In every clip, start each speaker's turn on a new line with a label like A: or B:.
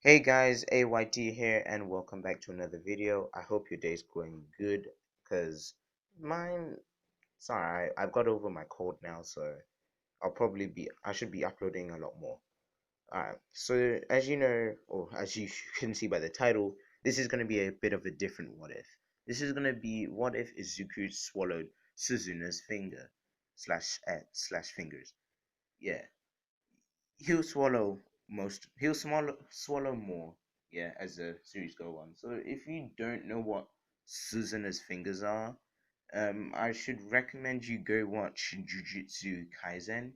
A: Hey guys, AYT here and welcome back to another video. I hope your day's going good because mine, sorry, I've got over my cold now, so I should be uploading a lot more. Alright, so as you know, or as you can see by the title, this is going to be a bit of a different what if. This is going to be what if Izuku swallowed Suzuna's finger slash fingers. Yeah, he'll swallow more, yeah, as the series go on. So if you don't know what Suzuna's fingers are, I should recommend you go watch Jujutsu Kaisen.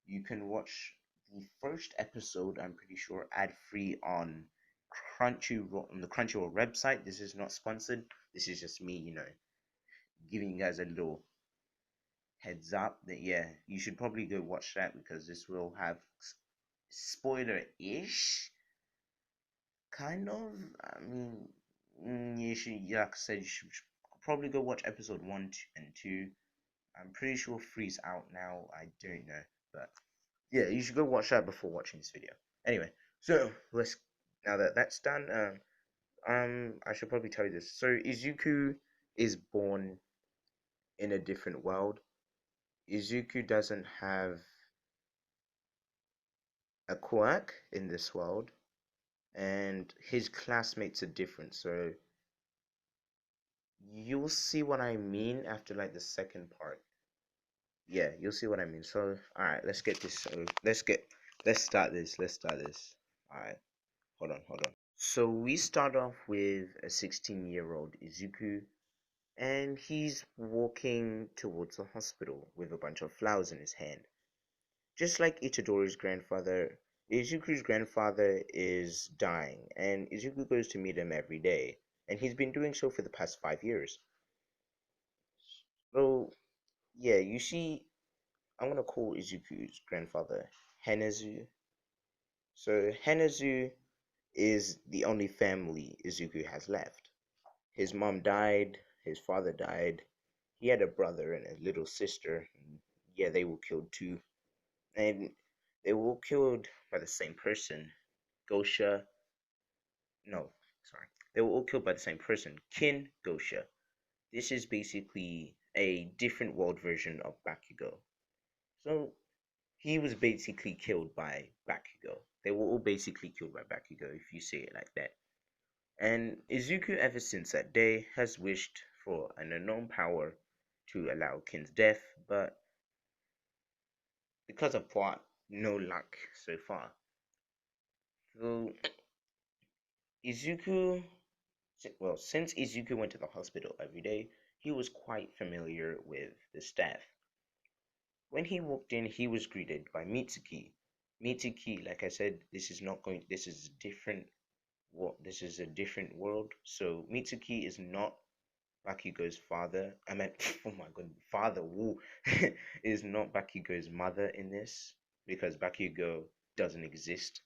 A: You can watch the first episode, I'm pretty sure, ad free on Crunchyroll, on the Crunchyroll website. This is not sponsored. This is just me, giving you guys a little heads up that, yeah, you should probably go watch that because this will have spoiler-ish, kind of. I mean, you should, yeah, like I said, you should probably go watch episode 1 and 2. I'm pretty sure 3's out now. I don't know, but yeah, you should go watch that before watching this video. Anyway, so let's now that that's done, I should probably tell you this. So Izuku is born in a different world. Izuku doesn't have a quirk in this world, and his classmates are different. So you'll see what I mean after like the second part. Yeah, you'll see what I mean. So, all right, let's get this. Let's start this. Let's start this. All right, hold on. So we start off with a 16-year-old Izuku, and he's walking towards the hospital with a bunch of flowers in his hand. Just like Itadori's grandfather, Izuku's grandfather is dying, and Izuku goes to meet him every day, and he's been doing so for the past 5 years. So, yeah, you see, I'm gonna call Izuku's grandfather Henezu. So, Henezu is the only family Izuku has left. His mom died, his father died, he had a brother and a little sister. And yeah, they were killed too. And they were all killed by the same person, Gosha. No, sorry. They were all killed by the same person, Kin Gosha. This is basically a different world version of Bakugo. So he was basically killed by Bakugo. They were all basically killed by Bakugo, if you say it like that. And Izuku, ever since that day, has wished for an unknown power to allow Kin's death, but because of plot, no luck so far. So Izuku, well, since Izuku went to the hospital every day, he was quite familiar with the staff. When he walked in, he was greeted by Mitsuki. Mitsuki, like I said, this is different. This is a different world. So Mitsuki is not Bakugo's father. I meant, oh my god, father. Woo, is not Bakugo's mother in this because Bakugo doesn't exist.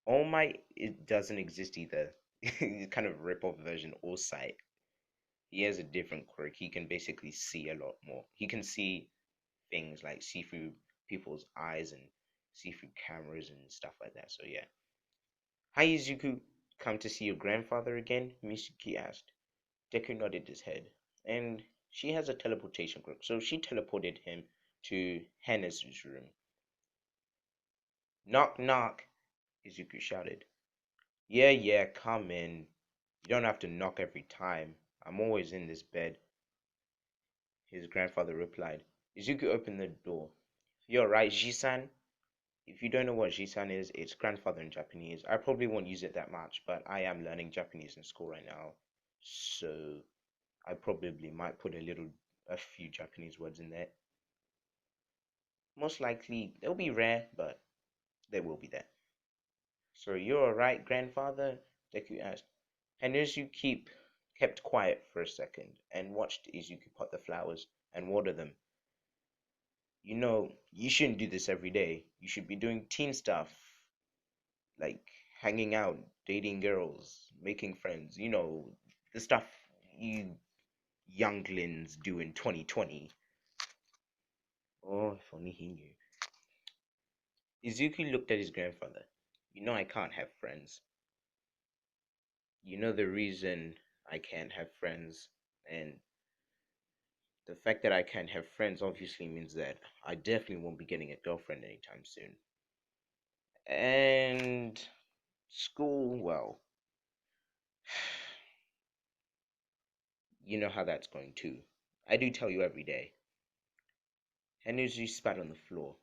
A: All Might, it doesn't exist either. It's kind of rip-off version. All Sight, he has a different quirk. He can basically see a lot more. He can see things like see through people's eyes and see through cameras and stuff like that. So yeah. Hi Izuku, come to see your grandfather again? Mitsuki asked. Deku nodded his head, and she has a teleportation quirk, so she teleported him to Henna's room. Knock knock, Izuku shouted. Yeah, yeah, come in. You don't have to knock every time. I'm always in this bed, his grandfather replied. Izuku opened the door. You're right, Jisan. If you don't know what Jisan is, it's grandfather in Japanese. I probably won't use it that much, but I am learning Japanese in school right now. So I probably might put a few Japanese words in there. Most likely, they'll be rare, but they will be there. So you're alright, grandfather? Deku asked. And kept quiet for a second and watched Izuku pot the flowers and water them. You know, you shouldn't do this every day. You should be doing teen stuff, like hanging out, dating girls, making friends. You know, the stuff you younglings do in 2020. Oh, if only he knew. Izuku looked at his grandfather. You know I can't have friends. You know the reason I can't have friends, and the fact that I can't have friends obviously means that I definitely won't be getting a girlfriend anytime soon. And school, well, you know how that's going too. I do tell you every day. Energy spat on the floor.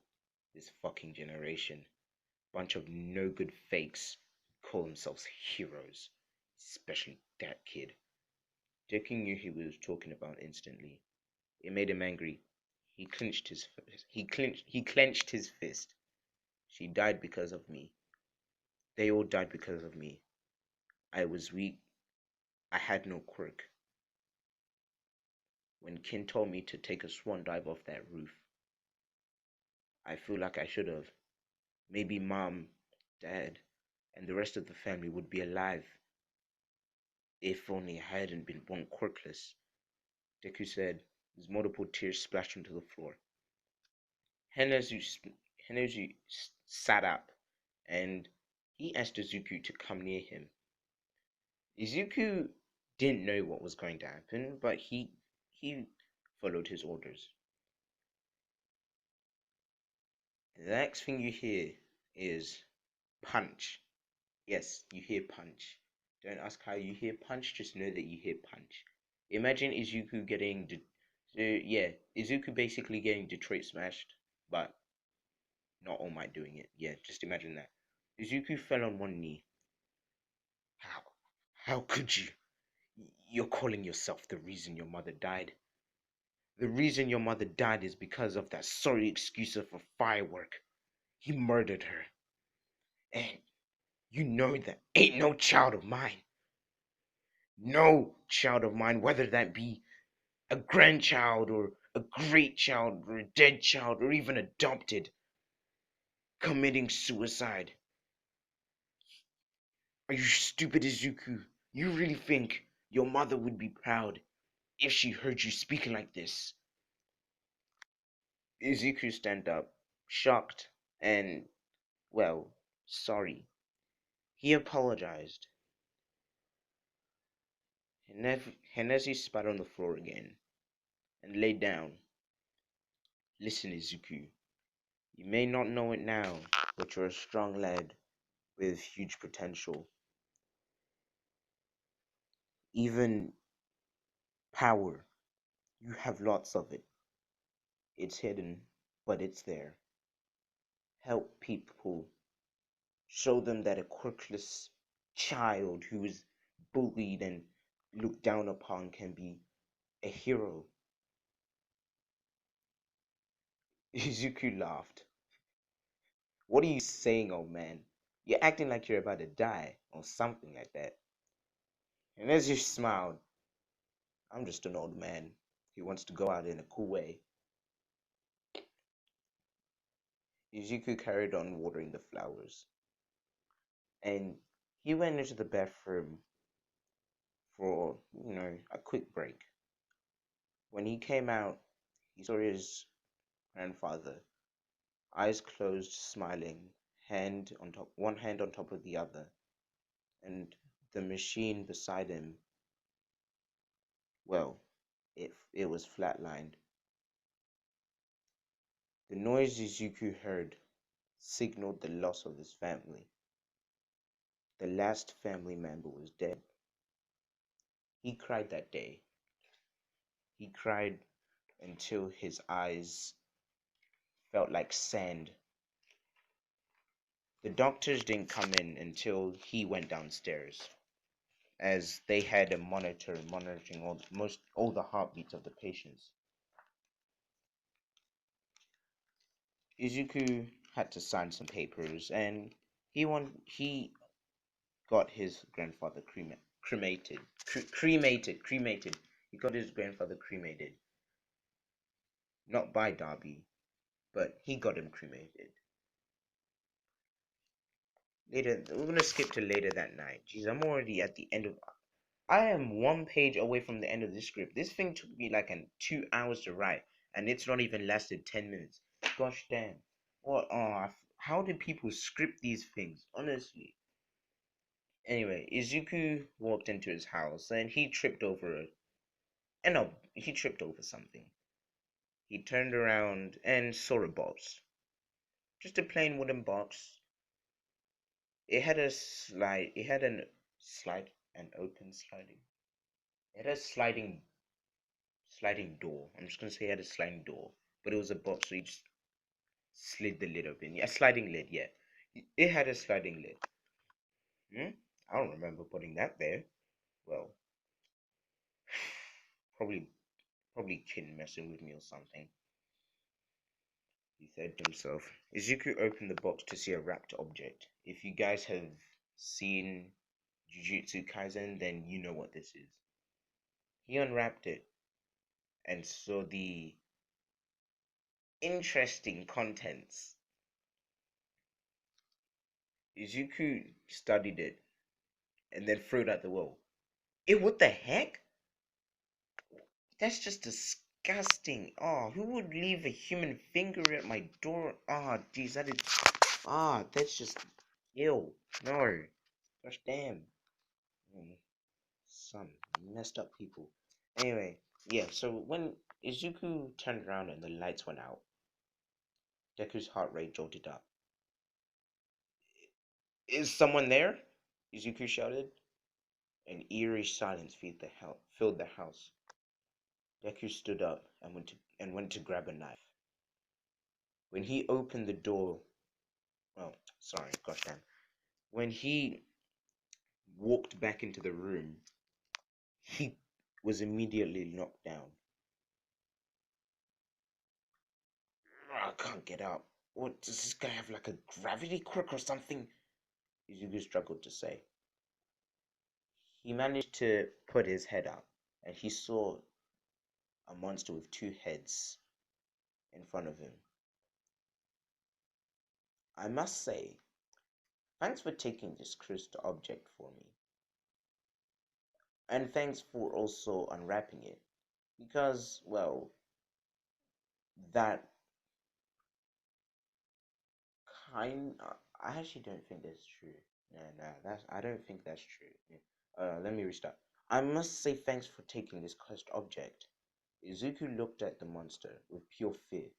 A: This fucking generation. Bunch of no good fakes who call themselves heroes. Especially that kid. Deku knew who he was talking about instantly. It made him angry. He clenched his fist. He clenched his fist. She died because of me. They all died because of me. I was weak. I had no quirk. When Kin told me to take a swan dive off that roof, I feel like I should have. Maybe mom, dad, and the rest of the family would be alive if only I hadn't been born quirkless. Deku said, as multiple tears splashed onto the floor. Henezu, Henezu sat up, and he asked Izuku to come near him. Izuku didn't know what was going to happen, but he followed his orders. The next thing you hear is punch. Yes, you hear punch. Don't ask how you hear punch, just know that you hear punch. Imagine Izuku getting Izuku basically getting Detroit smashed, but not All Might doing it. Yeah, just imagine that. Izuku fell on one knee. How? How could you? You're calling yourself the reason your mother died. The reason your mother died is because of that sorry excuse of a firework. He murdered her. And you know that ain't no child of mine. No child of mine, whether that be a grandchild or a great child or a dead child or even adopted, committing suicide. Are you stupid, Izuku? You really think your mother would be proud if she heard you speaking like this? Izuku stand up, shocked and, well, sorry. He apologized. Hennessy spat on the floor again and lay down. Listen, Izuku, you may not know it now, but you're a strong lad with huge potential. Even power, you have lots of it. It's hidden, but it's there. Help people. Show them that a quirkless child who is bullied and looked down upon can be a hero. Izuku laughed. What are you saying, old man? You're acting like you're about to die, or something like that. And as you smiled, I'm just an old man who wants to go out in a cool way. Izuku carried on watering the flowers, and he went into the bathroom for, a quick break. When he came out, he saw his grandfather, eyes closed, smiling, one hand on top of the other, and the machine beside him, well, it was flatlined. The noise Izuku heard signaled the loss of his family. The last family member was dead. He cried that day. He cried until his eyes felt like sand. The doctors didn't come in until he went downstairs, as they had a monitor monitoring all the heartbeats of the patients. Izuku had to sign some papers, and he got his grandfather cremated. He got his grandfather cremated, not by Darby, but he got him cremated. Later, we're gonna skip to later that night. Jeez, I'm already at the end of. I am one page away from the end of this script. This thing took me like 2 hours to write, and it's not even lasted 10 minutes. Gosh damn. What? Oh, How do people script these things? Honestly. Anyway, Izuku walked into his house and he tripped over it. And no, he tripped over something. He turned around and saw a box. Just a plain wooden box. It had a slide. It had an slide, an open sliding. It had a sliding door. I'm just gonna say it had a sliding door, but it was a box, so you just slid the lid open. Yeah, a sliding lid. Yeah, it had a sliding lid. Hmm? I don't remember putting that there. Well, probably, probably kid messing with me or something. He said to himself. Izuku opened the box to see a wrapped object. If you guys have seen Jujutsu Kaisen, then you know what this is. He unwrapped it and saw the interesting contents. Izuku studied it and then threw it at the wall. What the heck? That's just disgusting. Oh, who would leave a human finger at my door? Oh, jeez, that is. Ah, that's just. Ew. No. Gosh damn. Some messed up people. Anyway, yeah, so when Izuku turned around and the lights went out, Deku's heart rate jolted up. Is someone there? Izuku shouted. An eerie silence filled the house. Deku stood up and went to grab a knife. When he opened the door, oh, sorry, gosh damn. When he walked back into the room, he was immediately knocked down. I can't get up. What, does this guy have like a gravity quirk or something? Izuku struggled to say. He managed to put his head up, and he saw a monster with two heads in front of him. I must say, thanks for taking this cursed object for me. And thanks for also unwrapping it. Because, well, that I actually don't think that's true. I don't think that's true. Yeah. Let me restart. I must say thanks for taking this cursed object. Izuku looked at the monster with pure fear.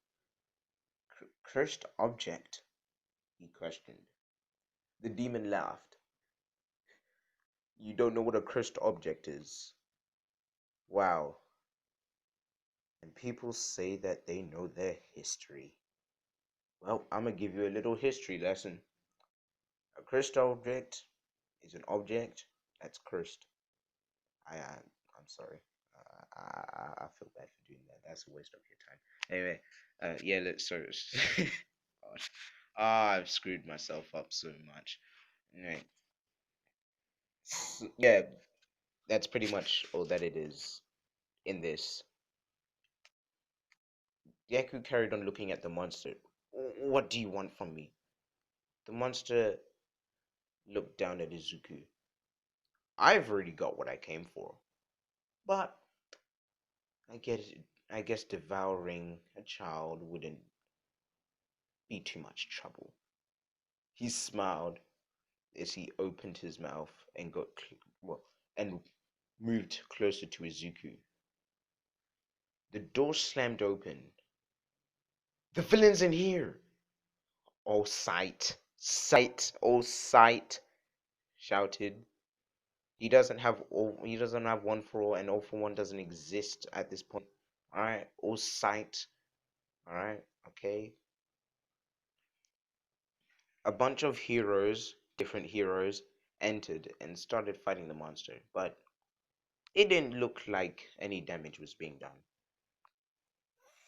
A: Cursed object? He questioned. The demon laughed. You don't know what a cursed object is. Wow. And people say that they know their history. Well, I'm gonna give you a little history lesson. A cursed object is an object that's cursed. I'm sorry. I feel bad for doing that. That's a waste of your time. Anyway, yeah. Let's so. Gosh, I've screwed myself up so much. Anyway, yeah, that's pretty much all that it is in this. Deku carried on looking at the monster. What do you want from me? The monster looked down at Izuku. I've already got what I came for. But I guess I guess devouring a child wouldn't be too much trouble. He smiled as he opened his mouth and and moved closer to Izuku. The door slammed open. The villain's in here! Oh sight, sight, oh sight, shouted. He doesn't have one for all, and all for one doesn't exist at this point. Alright, all sight. Alright, okay. A bunch of different heroes, entered and started fighting the monster, but it didn't look like any damage was being done.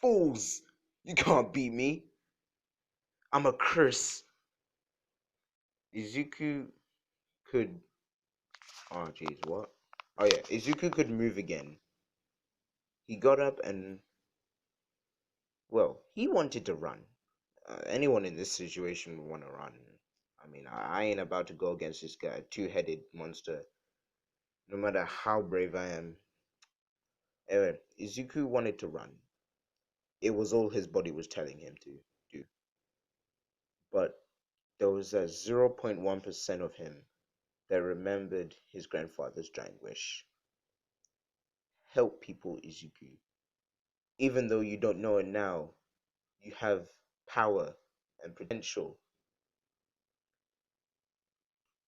A: Fools! You can't beat me! I'm a curse! Izuku could. Oh, jeez, what? Oh, yeah, Izuku could move again. He got up and. Well, he wanted to run. Anyone in this situation would want to run. I mean, I ain't about to go against this guy, two-headed monster. No matter how brave I am. Anyway, Izuku wanted to run. It was all his body was telling him to do. But there was a 0.1% of him that remembered his grandfather's dying wish. Help people, Izuku. Even though you don't know it now, you have power and potential.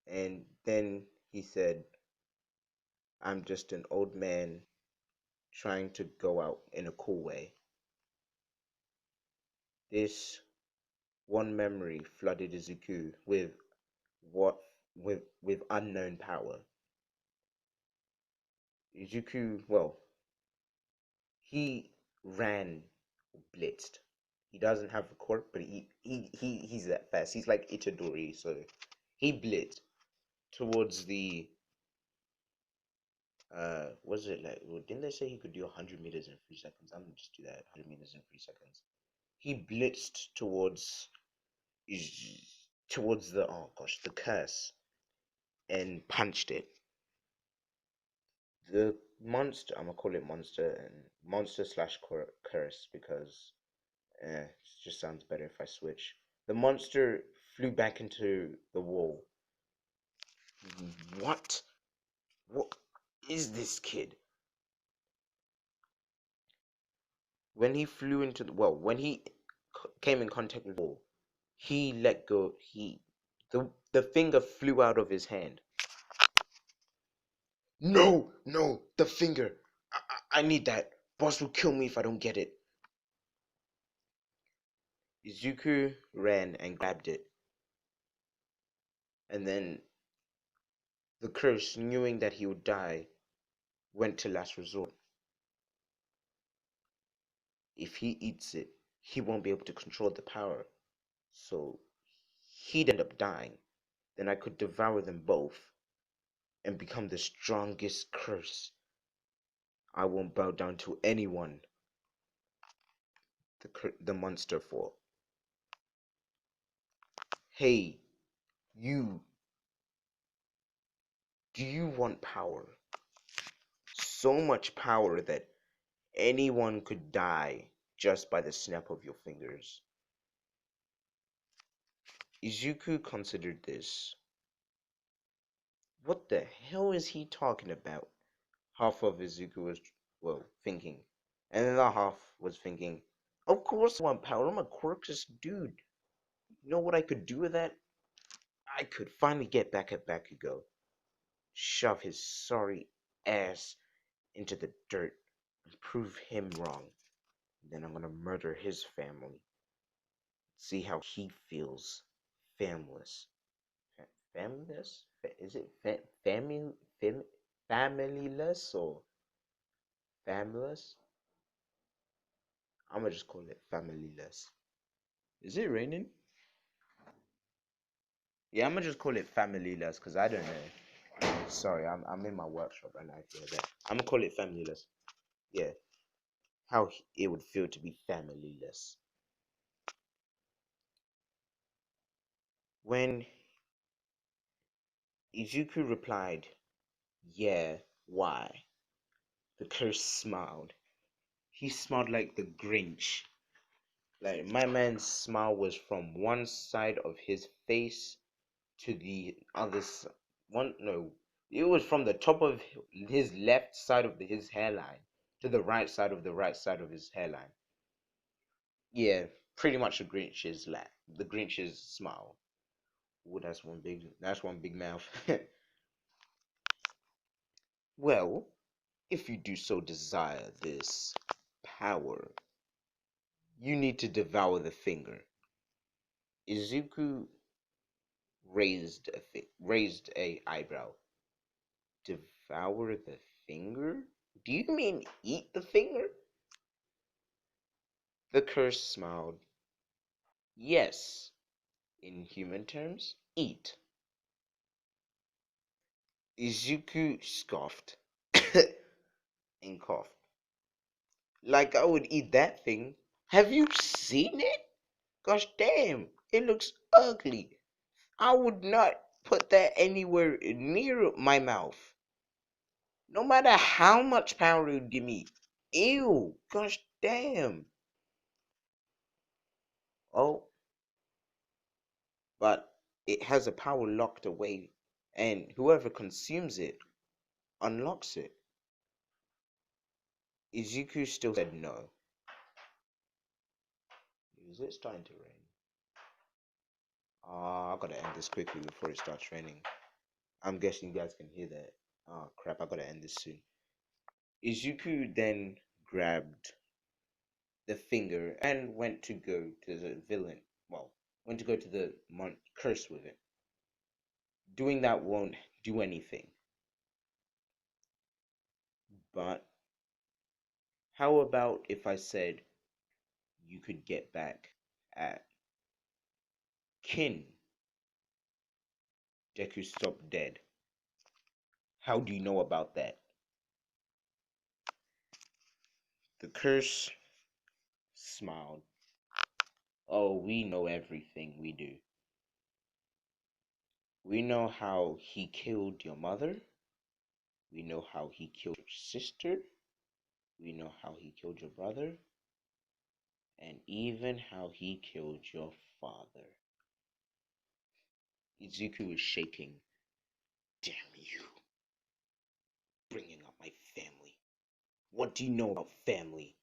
A: And then he said, I'm just an old man trying to go out in a cool way. This one memory flooded Izuku what with unknown power. Izuku, well, he ran, blitzed. He doesn't have a quirk, but he's that fast. He's like Itadori, so he blitzed towards the was it like, well, didn't they say he could do 100 meters in 3 seconds? I'm gonna just do that, 100 meters in 3 seconds. He blitzed towards the, oh gosh, the curse, and punched it. The monster, I'm gonna call it monster, and monster slash curse, because it just sounds better if I switch. The monster flew back into the wall. What? What is this kid? When he flew into the, well, when he came in contact with the wall, he let go. The finger flew out of his hand. No, no, the finger. I need that. Boss will kill me if I don't get it. Izuku ran and grabbed it. And then the curse, knowing that he would die, went to last resort. If he eats it, he won't be able to control the power. So he'd end up dying. Then I could devour them both and become the strongest curse. I won't bow down to anyone. The monster fought. Hey, you. Do you want power? So much power that anyone could die just by the snap of your fingers. Izuku considered this. What the hell is he talking about? Half of Izuku was, well, thinking. And the other half was thinking, of course I want power. I'm a quirkless dude. You know what I could do with that? I could finally get back at Bakugo. Shove his sorry ass into the dirt and prove him wrong. Then I'm gonna murder his family. See how he feels. Familess. Familess? Is it familyless or familess? I'm gonna just call it familyless. Is it raining? Yeah, I'm gonna just call it familyless because I don't know. Sorry, I'm in my workshop right now. If you hear that, I'm gonna call it familyless. Yeah, how it would feel to be familyless. When Izuku replied, "Yeah, why?" the curse smiled. He smiled like the Grinch. Like, my man's smile was from one side of his face to the other side. One, no, it was from the top of his left side of his hairline to the right side of his hairline. Yeah, pretty much the Grinch's smile. Oh, that's one big mouth. Well, if you do so desire this power, you need to devour the finger. Izuku raised a eyebrow. Devour the finger? Do you mean eat the finger? The curse smiled. Yes, in human terms, eat. Izuku scoffed and coughed. Like I would eat that thing. Have you seen it? Gosh damn, it looks ugly. I would not put that anywhere near my mouth. No matter how much power it would give me. Ew, gosh damn. Oh, but It has a power locked away, and whoever consumes it unlocks it. Izuku still said no. Is it starting to rain? I gotta end this quickly before it starts raining. I'm guessing you guys can hear that. Oh crap, I gotta end this soon. Izuku then grabbed the finger and went to go to the villain. Well, went to go to the curse with it. Doing that won't do anything. But how about if I said you could get back at Kin? Deku stopped dead. How do you know about that? The curse smiled. Oh, we know everything we do. We know how he killed your mother. We know how he killed your sister. We know how he killed your brother. And even how he killed your father. Izuku is shaking. Damn you. Bringing up my family. What do you know about family?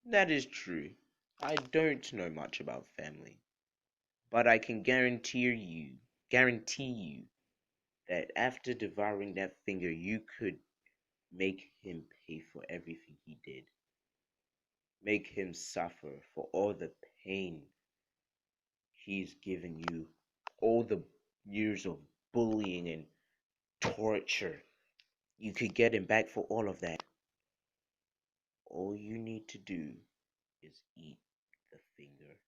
A: That is true. I don't know much about family. But I can guarantee you that after devouring that finger, you could make him pay for everything he did. Make him suffer for all the pain he's given you, all the years of bullying and torture. You could get him back for all of that. All you need to do is eat the finger.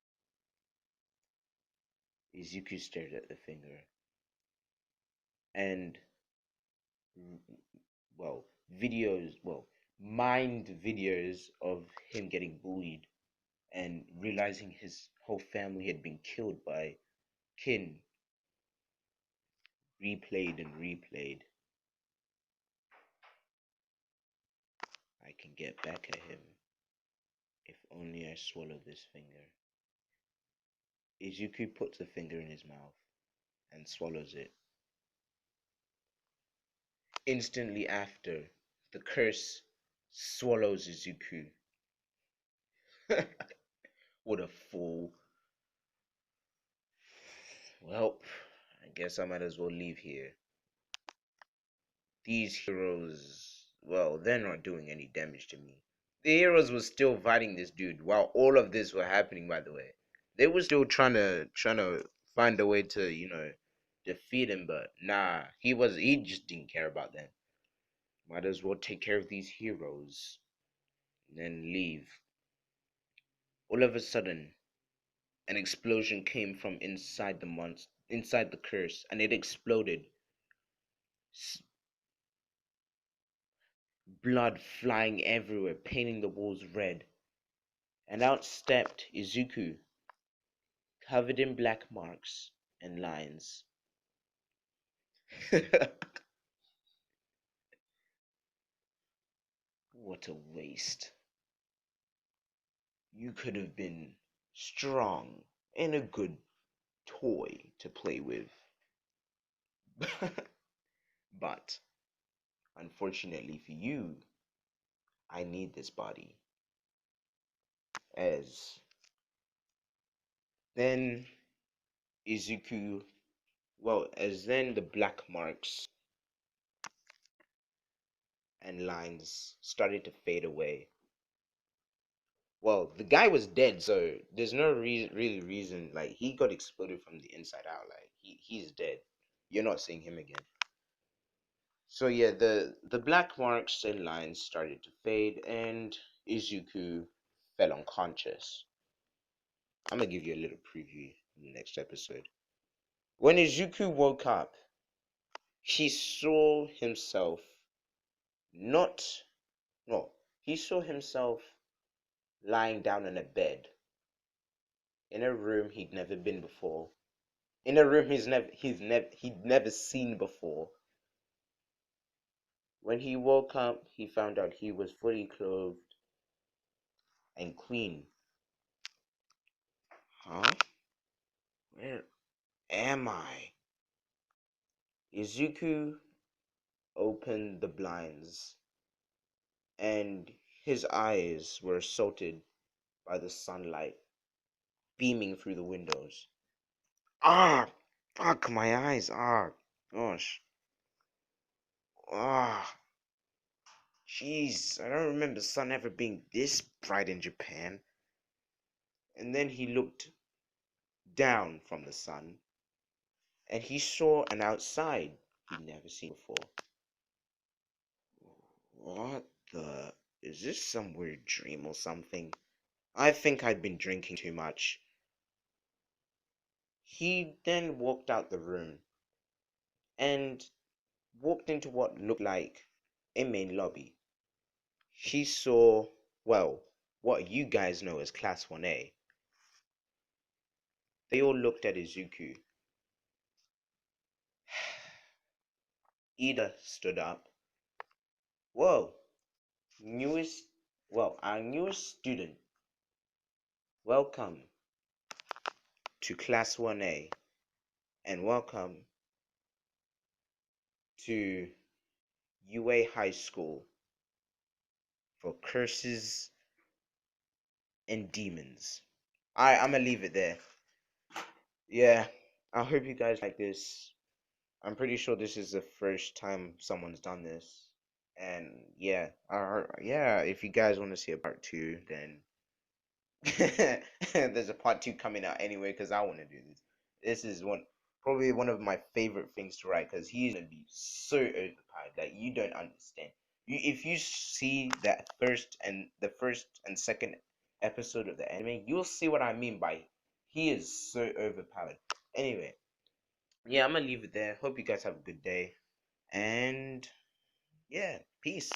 A: Izuku stared at the finger and, well, mind videos of him getting bullied and realizing his whole family had been killed by Kin replayed and replayed. I can get back at him if only I swallow this finger. Izuku puts the finger in his mouth and swallows it. Instantly after, the curse swallows Izuku. What a fool. Well, I guess I might as well leave here. These heroes, well, they're not doing any damage to me. The heroes were still fighting this dude while all of this were happening, by the way. They were still trying to find a way to, defeat him, but nah, he just didn't care about them. Might as well take care of these heroes and then leave. All of a sudden, an explosion came from inside the curse, and it exploded. Blood flying everywhere, painting the walls red. And out stepped Izuku, covered in black marks and lines. What a waste. You could have been strong and a good toy to play with. But, unfortunately for you, I need this body. As then Izuku, as then the black marks and lines started to fade away. Well, the guy was dead, so there's no reason. Like, he got exploded from the inside out. Like, he's dead. You're not seeing him again. So yeah, the black marks and lines started to fade, and Izuku fell unconscious. I'm gonna give you a little preview in the next episode. When Izuku woke up, he saw himself not no, he saw himself lying down in a bed in a room he'd never been before. In a room he'd never seen before. When he woke up, he found out he was fully clothed and clean. Huh? Where am I? Izuku opened the blinds, and his eyes were assaulted by the sunlight beaming through the windows. Ah! Fuck, my eyes! Ah! Gosh. Ah! Jeez, I don't remember the sun ever being this bright in Japan. And then he looked down from the sun, and he saw an outside he'd never seen before. What the? Is this some weird dream or something? I think I'd been drinking too much. He then walked out the room and walked into what looked like a main lobby. He saw, well, what you guys know as Class 1A. They all looked at Izuku. Ida stood up. Whoa, newest, our newest student. Welcome to Class 1A, and welcome to UA High School for Curses and Demons. I'm gonna leave it there. Yeah, I hope you guys like this. I'm pretty sure this is the first time someone's done this. And yeah, yeah, if you guys want to see a part two, then there's a part two coming out anyway because I want to do this. This is probably one of my favorite things to write because he's gonna be so overpowered that you don't understand. If you see the first and second episode of the anime, you'll see what I mean by he is so overpowered. Anyway, yeah, I'm gonna leave it there. Hope you guys have a good day, and yeah, peace.